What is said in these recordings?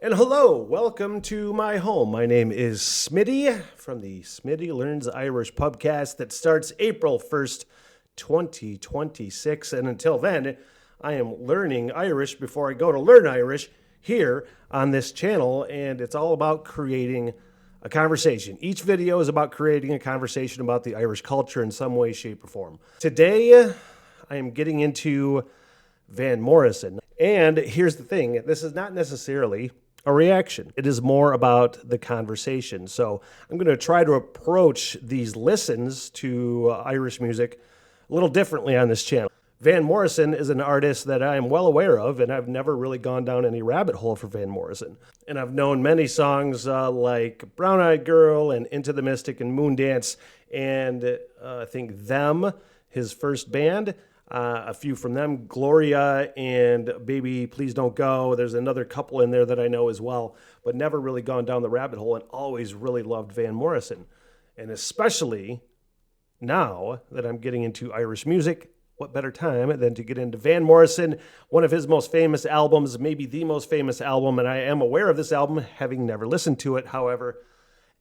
And hello, welcome to my home. My name is Smitty from the Smitty Learns Irish podcast that starts April 1st, 2026. And until then, I am learning Irish before I go to learn Irish here on this channel. And it's all about creating a conversation. Each video is about creating a conversation about the Irish culture in some way, shape, or form. Today, I am getting into Van Morrison. And here's the thing, this is not necessarily a reaction. It is more about the conversation. So I'm going to try to approach these listens to Irish music a little differently on this channel. Van Morrison is an artist that I am well aware of, and I've never really gone down any rabbit hole for Van Morrison. And I've known many songs like Brown Eyed Girl and Into the Mystic and Moondance, and I think Them, his first band. A few from them, Gloria and Baby Please Don't Go. There's another couple in there that I know as well, but never really gone down the rabbit hole and always really loved Van Morrison. And especially now that I'm getting into Irish music, what better time than to get into Van Morrison, one of his most famous albums, maybe the most famous album, and I am aware of this album, having never listened to it. However,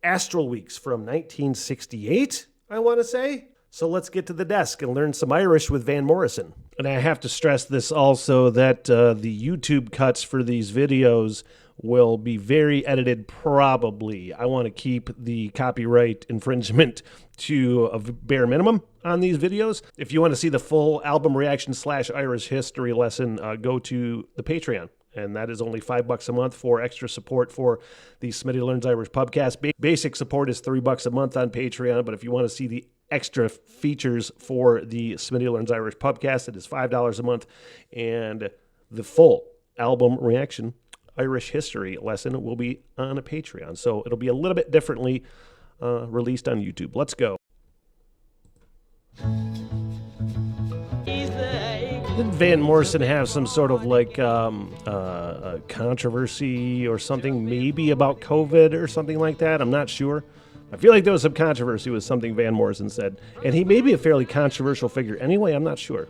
Astral Weeks from 1968, I want to say. So let's get to the desk and learn some Irish with Van Morrison. And I have to stress this also, that the YouTube cuts for these videos will be very edited, probably. I want to keep the copyright infringement to a bare minimum on these videos. If you want to see the full album reaction / Irish history lesson, go to the Patreon. And that is only $5 a month for extra support for the Smitty Learns Irish podcast. Basic support is $3 a month on Patreon, but if you want to see the extra features for the Smitty Learns Irish podcast, it is $5 a month, and the full album reaction Irish history lesson will be on a Patreon. So it'll be a little bit differently released on YouTube. Let's go. Did Van Morrison have some sort of like controversy or something, maybe about COVID or something like that? I'm not sure. I feel like there was some controversy with something Van Morrison said, and he may be a fairly controversial figure anyway. I'm not sure.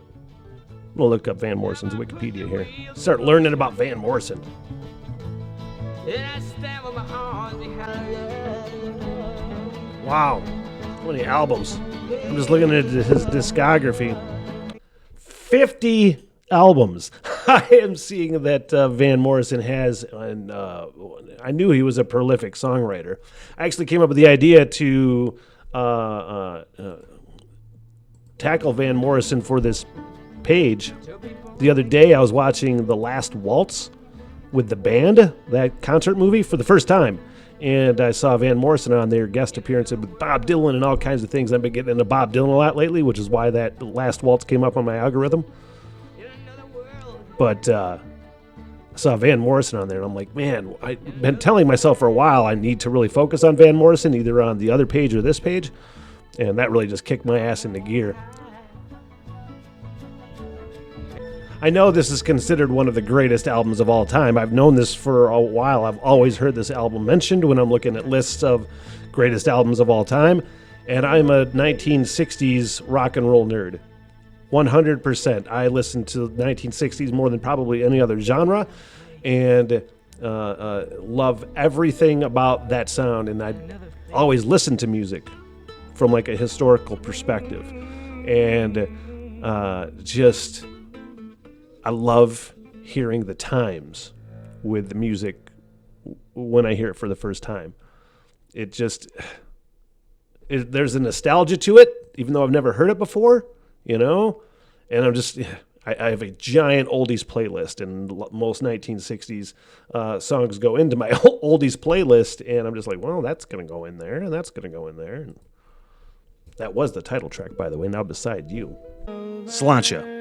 I'm going to look up Van Morrison's Wikipedia here. Start learning about Van Morrison. Wow. How many albums? I'm just looking at his discography. 50 albums. I am seeing that Van Morrison has, and I knew he was a prolific songwriter. I actually came up with the idea to tackle Van Morrison for this page. The other day I was watching The Last Waltz with the band, that concert movie, for the first time. And I saw Van Morrison on there, guest appearance with Bob Dylan and all kinds of things. I've been getting into Bob Dylan a lot lately, which is why that Last Waltz came up on my algorithm. But I saw Van Morrison on there, and I'm like, man, I've been telling myself for a while I need to really focus on Van Morrison, either on the other page or this page. And that really just kicked my ass into gear. I know this is considered one of the greatest albums of all time. I've known this for a while. I've always heard this album mentioned when I'm looking at lists of greatest albums of all time. And I'm a 1960s rock and roll nerd. 100%. I listen to 1960s more than probably any other genre, and love everything about that sound. And I always listen to music from like a historical perspective. And I love hearing the times with the music when I hear it for the first time. There's a nostalgia to it, even though I've never heard it before, you know? And I have a giant oldies playlist, and most 1960s songs go into my oldies playlist, and I'm just like, well, that's going to go in there, and that's going to go in there. And that was the title track, by the way, Now Beside You. Sláinte.